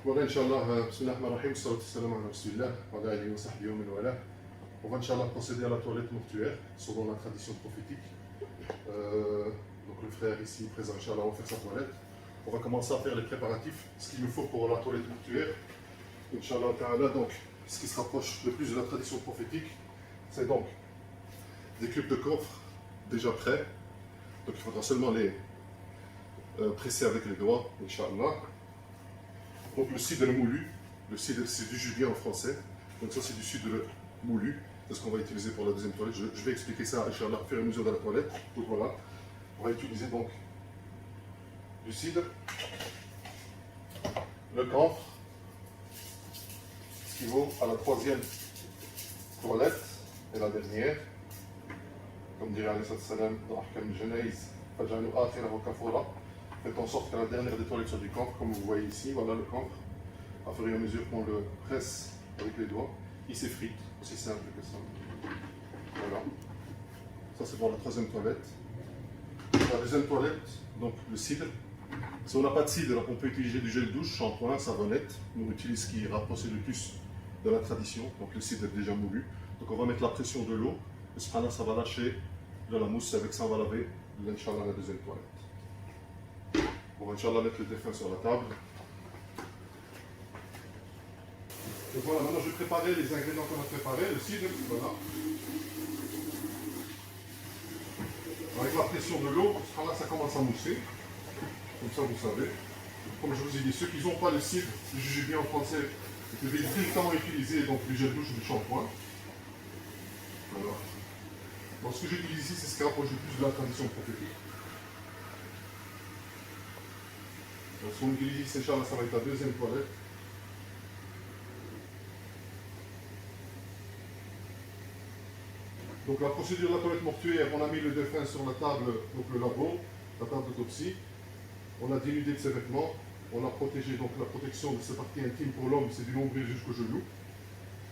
Voilà, Inch'Allah, bismillahirrahmanirrahim, salatu salam ala rasulillah, wa ala alihi wa sahbihi wa man wala. On va Inch'Allah procéder à la toilette mortuaire, selon la tradition prophétique. Donc le frère ici présent, Inch'Allah, va faire sa toilette. On va commencer à faire les préparatifs, ce qu'il nous faut pour la toilette mortuaire. Inch'Allah ta'ala, donc, ce qui se rapproche le plus de la tradition prophétique, c'est donc des cubes de coffre déjà prêts. Donc il faudra seulement les presser avec les doigts, Inch'Allah. Donc le cidre moulu, le cidre c'est du julien en français, donc ça c'est du cidre moulu, c'est ce qu'on va utiliser pour la deuxième toilette. Je vais expliquer ça, Inch'Allah, au fur et à mesure de la toilette. Donc voilà, on va utiliser donc du cidre, le camphre, ce qui vaut à la troisième toilette et la dernière. Comme dirait alayhi salam dans Ahkam al-Janaïz, faj'alu akhirahu kafura. Faites en sorte que la dernière des toilettes soit du camphre, comme vous voyez ici, voilà le camphre. À fur et à mesure qu'on le presse avec les doigts, il s'effrite, aussi simple que ça. Voilà. Ça c'est pour la troisième toilette. La deuxième toilette, donc le cidre. Si on n'a pas de cidre, on peut utiliser du gel douche, shampoing, savonnette. On utilise ce qui est rapproché le plus de la tradition, donc le cidre déjà moulu. Donc on va mettre la pression de l'eau, et subhanallah, ça va lâcher de la mousse, avec ça on va laver, Inch'Allah, la deuxième toilette. On va Inch'Allah mettre le défunt sur la table. Donc voilà, maintenant je vais préparer les ingrédients qu'on a préparés, le cidre, voilà. Avec la pression de l'eau, là ça commence à mousser, comme ça vous savez. Comme je vous ai dit, ceux qui n'ont pas le cidre, le jujube en français, vous devez directement utiliser donc du gel douche ou du shampoing. Voilà. Donc ce que j'utilise ici, c'est ce qui rapproche le plus de la tradition prophétique. Donc ce qu'on utilise ici, Inch'Allah, ça va être la deuxième toilette. Donc la procédure de la toilette mortuaire, on a mis le défunt sur la table, donc le labo, la table d'autopsie. On a dénudé de ses vêtements. On a protégé, donc la protection de ses parties intimes pour l'homme, c'est du nombril jusqu'au genou.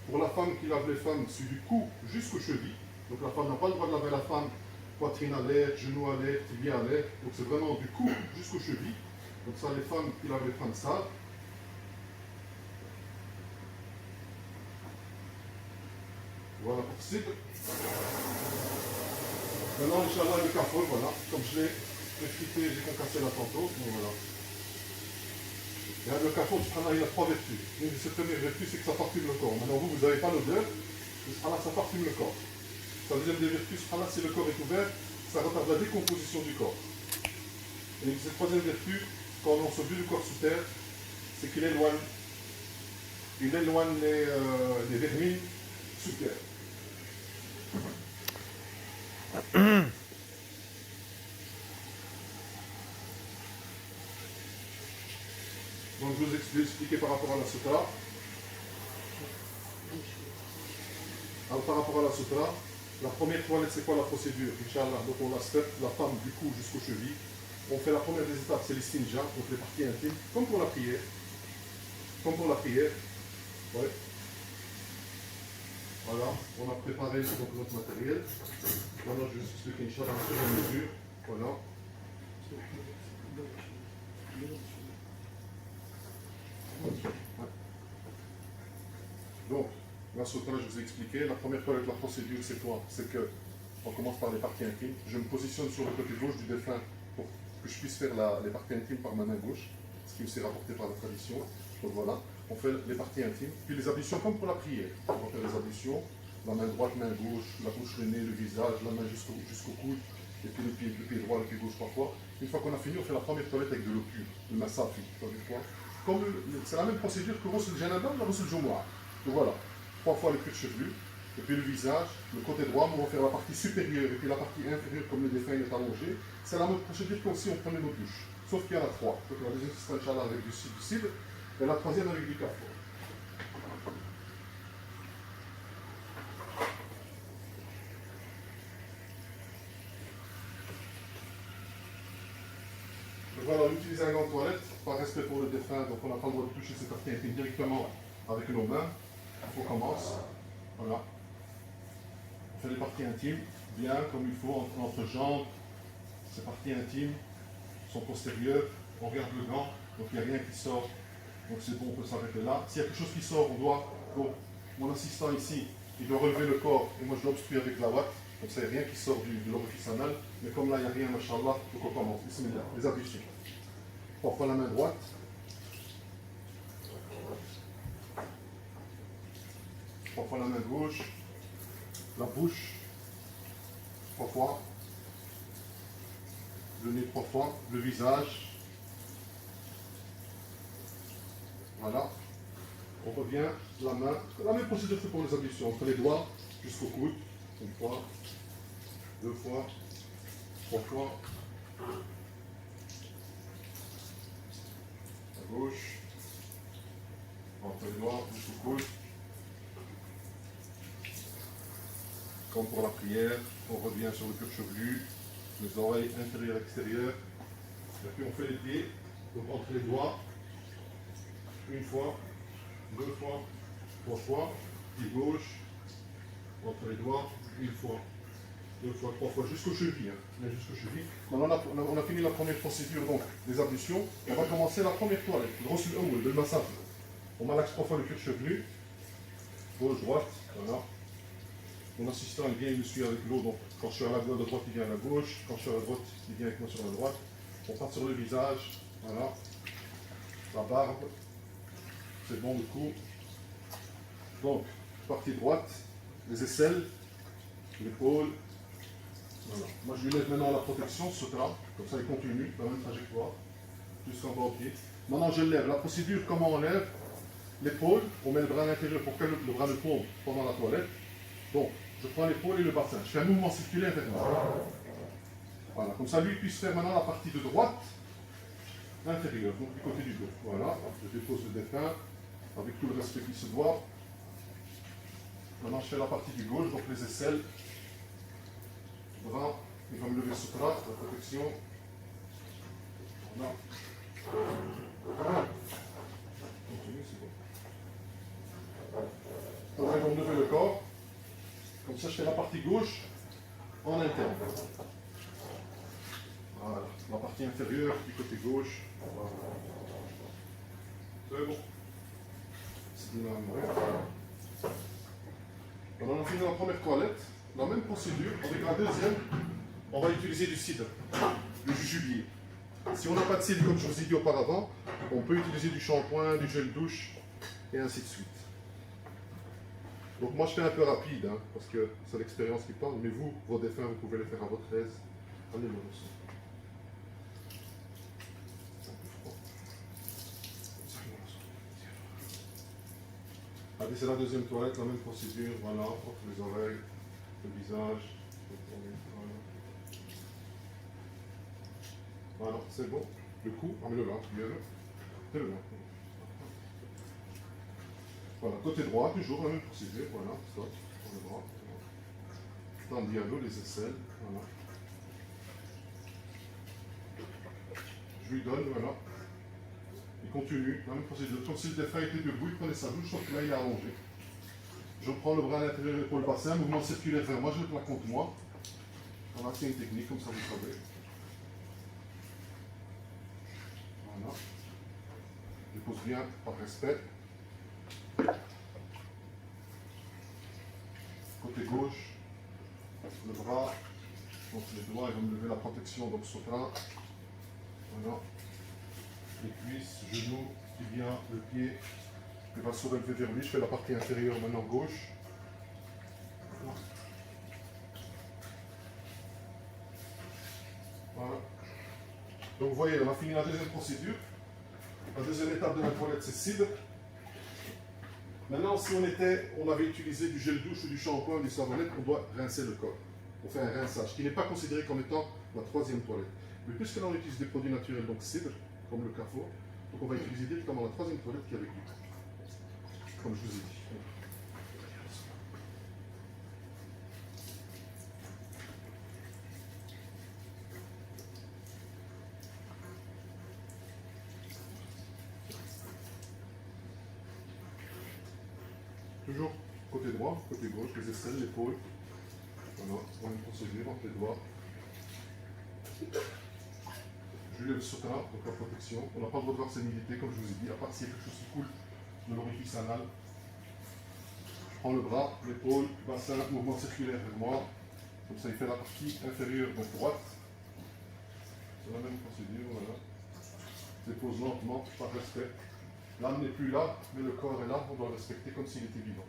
Pour la femme qui lave les femmes, c'est du cou jusqu'aux chevilles. Donc la femme n'a pas le droit de laver la femme, poitrine à l'air, genou à l'air, tibia à l'air. Donc c'est vraiment du cou jusqu'aux chevilles. Donc ça, les femmes qui lavent les femmes savent. Voilà pour ce cidre. Maintenant, Inch'Allah, le cafol, voilà. Comme je l'ai effrité, j'ai concassé là tantôt. Donc voilà. Et le cafol, il a trois vertus. Une de ses premières vertus, c'est que ça parfume le corps. Maintenant, vous n'avez pas l'odeur, mais ça parfume le corps. Sa deuxième des vertus, si le corps est ouvert, ça retarde la décomposition du corps. Et cette troisième vertu, quand on se vue du corps sous terre, c'est qu'il éloigne les vermines sous terre. Donc je vous ai expliqué par rapport à la sutra. Alors, par rapport à la sutra, la première toilette, c'est quoi la procédure? Inch'Allah, donc on la step, la femme du cou jusqu'aux chevilles. On fait la première des étapes, c'est l'istinja, donc les parties intimes, comme pour la prière. Comme pour la prière. Ouais. Voilà, on a préparé donc, notre matériel. Maintenant, je vais vous expliquer Inch'Allah en seconde mesure. Voilà. Donc, la sutra, je vous ai expliqué. La première toilette, la procédure, c'est quoi? C'est que on commence par les parties intimes. Je me positionne sur le côté gauche du défunt pour que je puisse faire les parties intimes par ma main gauche, ce qui aussi est rapporté par la tradition. Donc voilà, on fait les parties intimes. Puis les ablutions comme pour la prière. On va faire les ablutions, la main droite, main gauche, la bouche, le nez, le visage, la main jusqu'au coude, et puis le pied droit, le pied gauche parfois. Une fois qu'on a fini, on fait la première toilette avec de l'eau pure, le masafi. C'est la même procédure que Ghusl Janaba ou la Ghusl Jumu'ah. Donc voilà, 3 fois le cuir chevelu, et puis le visage, le côté droit, on va faire la partie supérieure, et puis la partie inférieure comme le défunt est allongé. C'est la même procédure qu'aussi on prenait nos douches, sauf qu'il y en a 3. Donc la deuxième, c'est Inch'Allah avec du cidre, et la troisième avec du café. Donc voilà, on utilise un gant de toilette, par respect pour le défunt, donc on n'a pas le droit de toucher cette partie intime directement avec nos mains. On commence, voilà. On fait les parties intimes, bien comme il faut, entre jambes. Ces parties intimes sont postérieures, on regarde le gant, donc il n'y a rien qui sort Donc c'est bon, on peut s'arrêter là. S'il y a quelque chose qui sort, on doit, donc mon assistant ici, il doit relever le corps et moi je dois obstruer avec la ouate. Donc ça, il n'y a rien qui sort de l'orifice anal. Mais comme là, il n'y a rien, machallah, donc on commence. Bismillah, les ablutions. On prend la main droite. On prend la main gauche. La bouche. 3 fois. Le nez 3 fois. Le visage. Voilà. On revient, la main. La même procédure que pour les ablutions. Entre les doigts jusqu'au coude. 1 fois. 2 fois. 3 fois. À gauche. Entre les doigts jusqu'au coude. Comme pour la prière, on revient sur le cuir chevelu, les oreilles intérieures, extérieures. Et puis on fait les pieds, donc entre les doigts, 1 fois, 2 fois, 3 fois, pied gauche, entre les doigts, 1 fois, 2 fois, 3 fois, jusqu'aux chevilles. Hein, jusqu'aux chevilles. Maintenant on a fini la première procédure donc, des ablutions. On va commencer la première toilette, le massage. On malaxe 3 fois le cuir chevelu, gauche, droite, voilà. Mon assistant il vient, il me suit avec l'eau, donc quand je suis à la droite, il vient à la gauche, quand je suis à la droite, il vient avec moi sur la droite. On part sur le visage, voilà, la barbe, c'est bon le coup. Donc, partie droite, les aisselles, l'épaule, voilà. Moi je lui lève maintenant la protection, ce drap, comme ça il continue, dans la même trajectoire, jusqu'en bas au pied. Maintenant je lève, la procédure, comment on lève l'épaule, on met le bras à l'intérieur pour que le bras ne tombe pendant la toilette. Donc, je prends l'épaule et le bassin. Je fais un mouvement circulaire vers moi. Voilà, comme ça lui puisse faire maintenant la partie de droite inférieure, donc du côté du dos. Voilà, je dépose le défunt avec tout le respect qui se doit. Maintenant, je fais la partie du gauche, donc les aisselles, bras, il va me lever ce bras, la protection. Voilà. Continue, c'est bon. Après, ils vont me lever le corps. Comme ça, je fais la partie gauche en interne. Voilà, la partie inférieure du côté gauche. Voilà. C'est bon. C'est bien. On a fini la première toilette. La même procédure. Avec la deuxième, on va utiliser du cidre, du jujubier. Si on n'a pas de cidre, comme je vous ai dit auparavant, on peut utiliser du shampoing, du gel douche, et ainsi de suite. Donc moi je fais un peu rapide, hein, parce que c'est l'expérience qui parle, mais vous, vos défunts, vous pouvez les faire à votre aise. Allez, le ressort. Allez, c'est la deuxième toilette, la même procédure, voilà, entre les oreilles, le visage. Voilà, c'est bon. Le cou, amène-le là, bien là. Là. Voilà, côté droit, toujours la même procédure, voilà, stop, sur le bras. Dans le dialogue, les aisselles, voilà. Je lui donne, voilà. Il continue, la même procédure. Comme si le défunt était debout, il prenait sa douche, sauf que là il est allongé. Je prends le bras à l'intérieur de l'épaule bassin, mouvement circulaire vers moi, je le plaque contre moi. Voilà, c'est une technique, comme ça vous savez. Voilà. Je pose bien par respect. Côté gauche, le bras, donc les doigts, ils vont me lever la protection, donc sopra. Voilà. Les cuisses, genoux, tibia, le pied. Il va se relever vers lui, je fais la partie inférieure maintenant gauche. Voilà. Donc vous voyez, on a fini la deuxième procédure. La deuxième étape de la toilette, c'est cidre. Maintenant, si on avait utilisé du gel douche ou du shampoing ou du savonnette, on doit rincer le corps. On fait un rinçage, qui n'est pas considéré comme étant la troisième toilette. Mais puisque là on utilise des produits naturels, donc cidre, comme le carrefour, donc on va utiliser directement la troisième toilette qui est avec lui. Comme je vous ai dit. Toujours côté droit, côté gauche, les aisselles, l'épaule. Voilà, c'est la même procédure entre les doigts. Je lui le sotra, donc la protection. On n'a pas le droit de voir ses nudité, comme je vous ai dit, à part s'il y a quelque chose qui coule de l'orifice anal. Je prends le bras, l'épaule, le bassin, mouvement circulaire vers moi. Comme ça, il fait la partie inférieure de droite. C'est la même procédure, voilà. Je dépose lentement, par respect. L'âme n'est plus là, mais le corps est là, on doit le respecter comme s'il était vivant.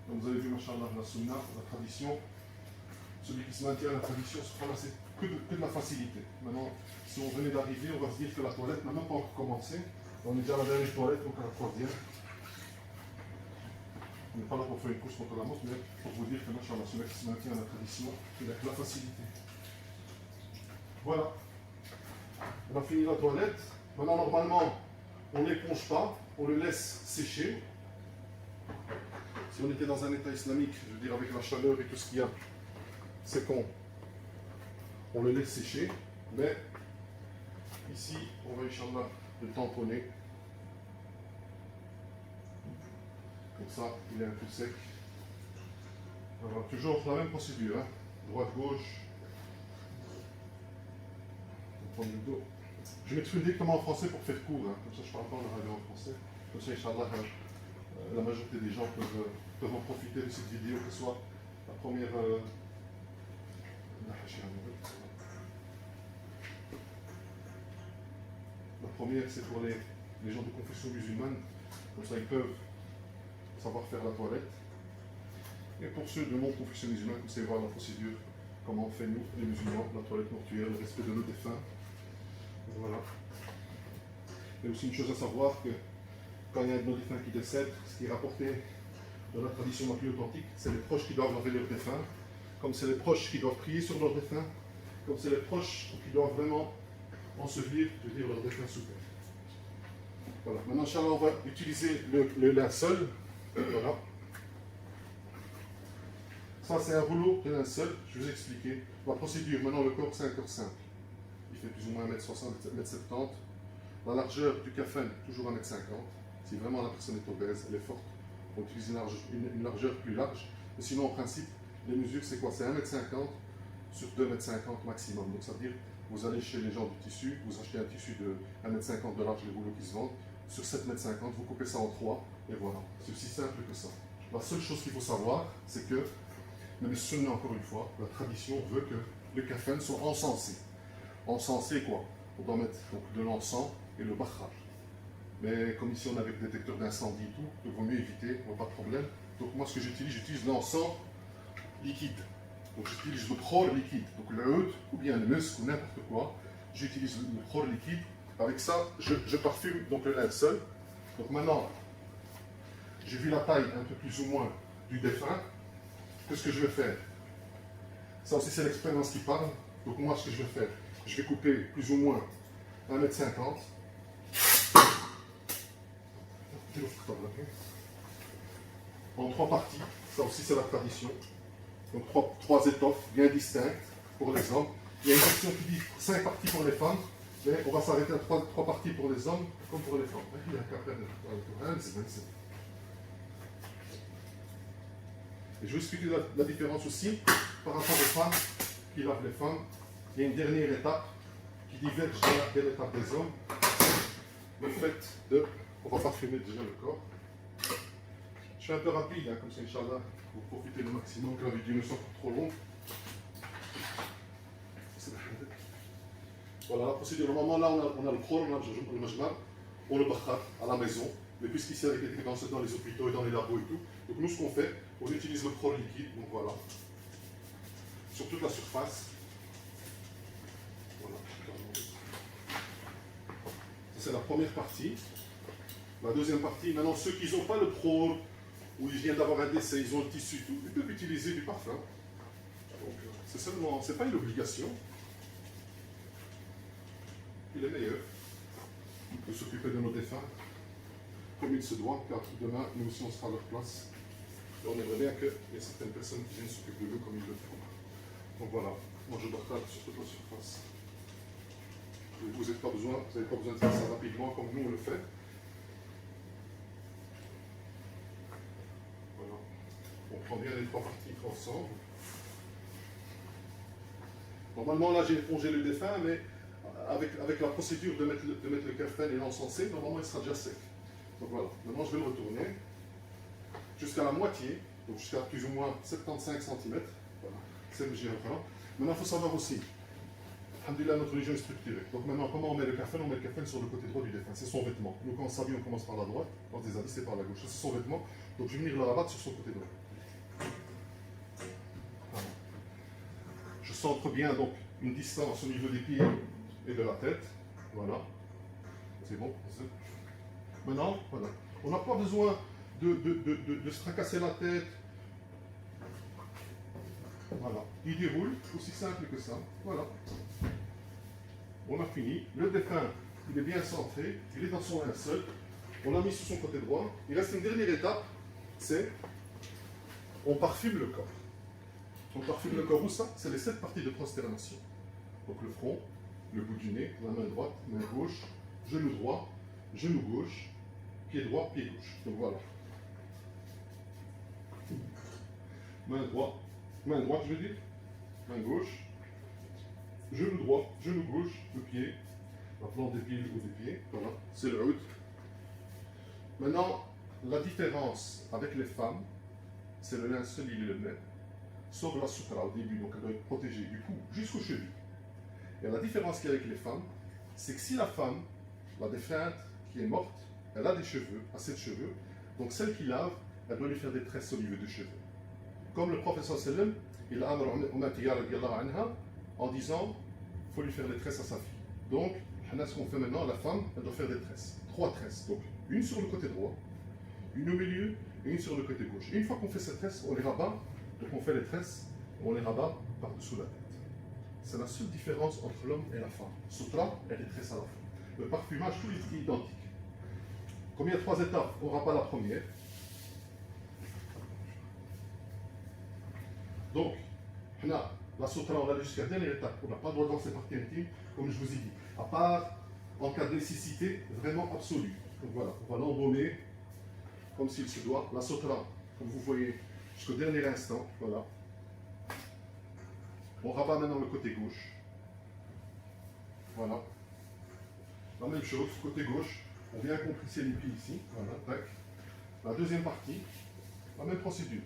Donc vous avez vu, machallah, la sunna, la tradition. Celui qui se maintient à la tradition se prend c'est que de la facilité. Maintenant, si on venait d'arriver, on va se dire que la toilette n'a même pas encore commencé. On est déjà à la dernière toilette, donc à la troisième. On n'est pas là pour faire une course contre la montre, mais pour vous dire que machallah, celui qui se maintient à la tradition, il a que la facilité. Voilà. On a fini la toilette. Maintenant, normalement, on n'éponge pas, on le laisse sécher. Si on était dans un état islamique, je veux dire avec la chaleur et tout ce qu'il y a, c'est qu'on le laisse sécher. Mais ici, on va, Inch'Allah, le tamponner. Comme ça, il est un peu sec. Alors, toujours la même procédure, hein. Droite-gauche. On prend le dos. Je m'exprime directement en français pour faire court, hein. Comme ça je ne parle pas en arabe en français. Comme ça, Inch'Allah, la majorité des gens peuvent en profiter de cette vidéo, que ce soit la première. La première, c'est pour les gens de confession musulmane, comme ça ils peuvent savoir faire la toilette. Et pour ceux de non-confession musulmane, vous savez voir la procédure, comment on fait nous, les musulmans, la toilette mortuaire, le respect de nos défunts. Voilà. Il y a aussi une chose à savoir que quand il y a un de nos défunts qui décède, ce qui est rapporté de la tradition la plus authentique, c'est les proches qui doivent laver leurs défunts, comme c'est les proches qui doivent prier sur leurs défunts, comme c'est les proches qui doivent vraiment ensevelir, je veux dire, leurs défunts sous terre. Voilà. Maintenant, Inch'Allah, on va utiliser le linceul. Voilà. Ça, c'est un rouleau de linceul. Je vais vous expliquer la procédure. Maintenant, le corps, c'est un corps simple. Il fait plus ou moins 1m60, 1m70. La largeur du café, toujours 1m50. Si vraiment la personne est obèse, elle est forte, on utilise une largeur plus large. Mais sinon, en principe, les mesures, c'est quoi? C'est 1m50 sur 2m50 maximum. Donc, ça veut dire, vous allez chez les gens du tissu, vous achetez un tissu de 1m50 de large, les rouleaux qui se vendent. Sur 7,50 m, vous coupez ça en 3, et voilà. C'est aussi simple que ça. La seule chose qu'il faut savoir, c'est que, même si encore une fois, la tradition veut que les kafans soient encensés. Encensés quoi? On doit mettre donc, de l'encens et le bakhar. Mais comme ici on a avec détecteur d'incendie et tout, il vaut mieux éviter, pas de problème. Donc moi ce que j'utilise l'encens liquide. Donc j'utilise le khor liquide, donc le oud ou bien le musk ou n'importe quoi. J'utilise le khor liquide. Avec ça, je parfume donc le linceul. Donc maintenant, j'ai vu la taille un peu plus ou moins du défunt. Qu'est-ce que je vais faire? Ça aussi c'est l'expérience qui parle. Donc moi ce que je vais faire, je vais couper plus ou moins 1m50. En 3 parties, ça aussi c'est la tradition. Donc 3 étoffes bien distinctes pour les hommes. Il y a une section qui dit 5 parties pour les femmes, mais on va s'arrêter à 3 parties pour les hommes comme pour les femmes. Il y a qu'à faire et je vais expliquer la différence aussi par rapport aux femmes qui lavent les femmes. Il y a une dernière étape qui diverge de l'étape des hommes. Le fait de... On va parfumer déjà le corps. Je suis un peu rapide, hein, comme ça, Inch'Allah, pour profiter le maximum, que la vidéo ne soit pas trop longue. Voilà, la procédure. Normalement, là, on a le khor, on a le majmar, on le bakhar à la maison. Mais puisqu'ici, avec les techniques dans les hôpitaux et dans les labos et tout, donc nous, ce qu'on fait, on utilise le khor liquide, donc voilà, sur toute la surface. Voilà. C'est la première partie. La deuxième partie, maintenant, ceux qui n'ont pas le khor, ou ils viennent d'avoir un décès, ils ont le tissu, tout, ils peuvent utiliser du parfum. Donc, c'est seulement, c'est pas une obligation. Il est meilleur de s'occuper de nos défunts comme il se doit, car demain, nous aussi, on sera à leur place. Et on aimerait bien qu'il y ait certaines personnes qui viennent s'occuper de nous comme ils le font. Donc voilà, moi je partage sur toute la surface. Vous n'avez pas besoin de faire ça rapidement comme nous on le fait. Voilà. prends bien les trois parties ensemble. Normalement, là, j'ai épongé le défunt, mais avec la procédure de mettre le kafan et l'encenser, normalement, il sera déjà sec. Donc voilà, maintenant, je vais le retourner jusqu'à la moitié, donc jusqu'à plus ou moins 75 cm. Voilà, c'est le géographe. Maintenant, il faut savoir aussi, alhamdoulilah, notre religion est structurée. Donc maintenant, comment on met le kafan? On met le kafan sur le côté droit du défunt. C'est son vêtement. Nous, quand on s'habille, on commence par la droite. Dans des habits, c'est par la gauche. C'est son vêtement. Donc je vais venir le rabattre sur son côté droit. Voilà. Je centre bien donc une distance au niveau des pieds et de la tête. Voilà. C'est bon. Maintenant, voilà. On n'a pas besoin de se tracasser la tête. Voilà. Il déroule, aussi simple que ça. Voilà. On a fini. Le défunt, il est bien centré. Il est dans son linceul. On l'a mis sur son côté droit. Il reste une dernière étape. C'est on parfume le corps. On parfume le corps où ça? C'est les 7 parties de prosternation. Donc le front, le bout du nez, la main droite, main gauche, genou droit, genou gauche, pied droit, pied gauche. Donc voilà. Main droite je veux dire, main gauche, genou droit, genou gauche, le pied, la plante des pieds, le haut des pieds, voilà, c'est le haut. Maintenant, la différence avec les femmes, c'est le linceul, il est le même, sauf la sutra au début, donc elle doit être protégée du cou jusqu'aux chevilles. Et la différence qu'il y a avec les femmes, c'est que si la femme, la défunte qui est morte, elle a des cheveux, assez de cheveux, donc celle qui lave, elle doit lui faire des tresses au niveau des cheveux. Comme le prophète sallam, il a amr en disant, il faut lui faire des tresses à sa fille. Donc, ce qu'on fait maintenant, la femme, elle doit faire des tresses. 3 tresses. Donc, une sur le côté droit, une au milieu et une sur le côté gauche. Et une fois qu'on fait ces tresses, on les rabat. Donc, on fait les tresses, on les rabat par-dessous la tête. C'est la seule différence entre l'homme et la femme. Sutra et les tresses à la fin. Le parfumage, tout est identique. Comme il y a 3 étapes, on rabat la première. Donc, la sutra, on a jusqu'à la dernière étape. On n'a pas le droit dans ces parties intimes, comme je vous ai dit. À part en cas de nécessité vraiment absolue. Donc voilà, on va l'embaumer comme s'il se doit. La sutra, comme vous voyez, jusqu'au dernier instant. Voilà. On rabat maintenant le côté gauche. Voilà. La même chose, côté gauche, on vient compresser les pieds ici. Voilà, tac. La deuxième partie, la même procédure.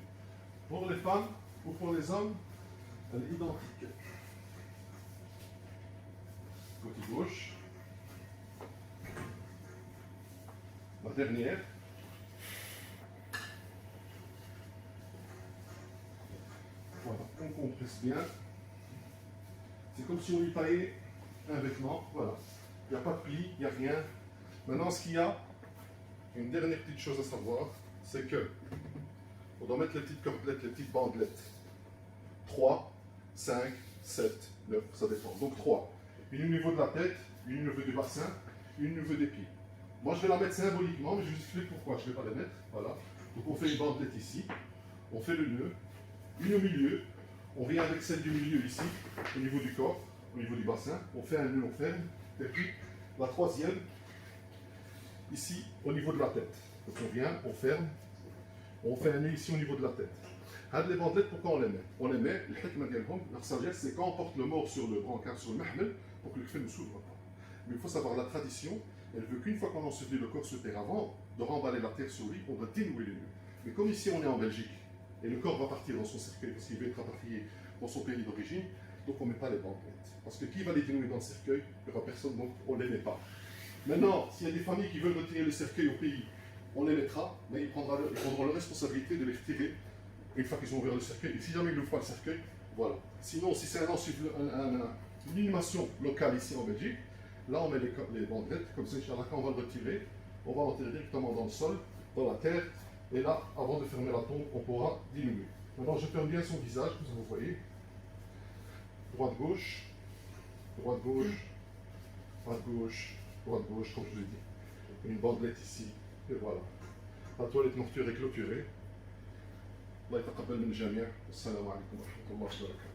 Pour les femmes ou pour les hommes, elle est identique. Côté gauche. La dernière. Voilà, on compresse bien. C'est comme si on lui taillait un vêtement. Voilà. Il n'y a pas de pli, il n'y a rien. Maintenant, ce qu'il y a, une dernière petite chose à savoir, c'est que on doit mettre les petites cordelettes, les petites bandelettes. 3, 5, 7, 9, ça dépend. Donc 3. Une au niveau de la tête, une au niveau du bassin, une au niveau des pieds. Moi, je vais la mettre symboliquement, mais je vous explique pourquoi je ne vais pas la mettre. Voilà. Donc on fait une bandelette ici, on fait le nœud, une au milieu, on vient avec celle du milieu ici, au niveau du corps, au niveau du bassin, on fait un nœud, on ferme, et puis la troisième, ici, au niveau de la tête. Donc on vient, on ferme, on fait un nœud ici au niveau de la tête. Les bandelettes, pourquoi on les met? On les met, leur sagesse, c'est quand on porte le mort sur le brancard, sur le mahmel, pour que le kfan ne s'ouvre pas. Mais il faut savoir, la tradition, elle veut qu'une fois qu'on a enseveli le corps sur terre, avant de remballer la terre sur lui, on doit dénouer les nœuds. Mais comme ici on est en Belgique, et le corps va partir dans son cercueil, parce qu'il veut être rapatrié dans son pays d'origine, donc on ne met pas les bandelettes. Parce que qui va les dénouer dans le cercueil? Il n'y aura personne, donc on ne les met pas. Maintenant, s'il y a des familles qui veulent retirer le cercueil au pays, on les mettra, mais ils prendront la responsabilité de les retirer une fois qu'ils ont ouvert le cercueil. Et si jamais ils n'ouvrent pas le cercueil, voilà. Sinon, si c'est une inhumation locale ici en Belgique, là on met les bandelettes, comme ça, Inch'Allah, quand on va le retirer, on va l'enterrer directement dans le sol, dans la terre, et là, avant de fermer la tombe, on pourra diminuer. Maintenant, je ferme bien son visage, comme vous voyez. Droite-gauche, droite-gauche, droite-gauche, droite-gauche, comme je vous ai dit. Une bandelette ici, et voilà. La toilette mortuaire est clôturée. الله يتقبل من الجميع والسلام عليكم ورحمة الله وبركاته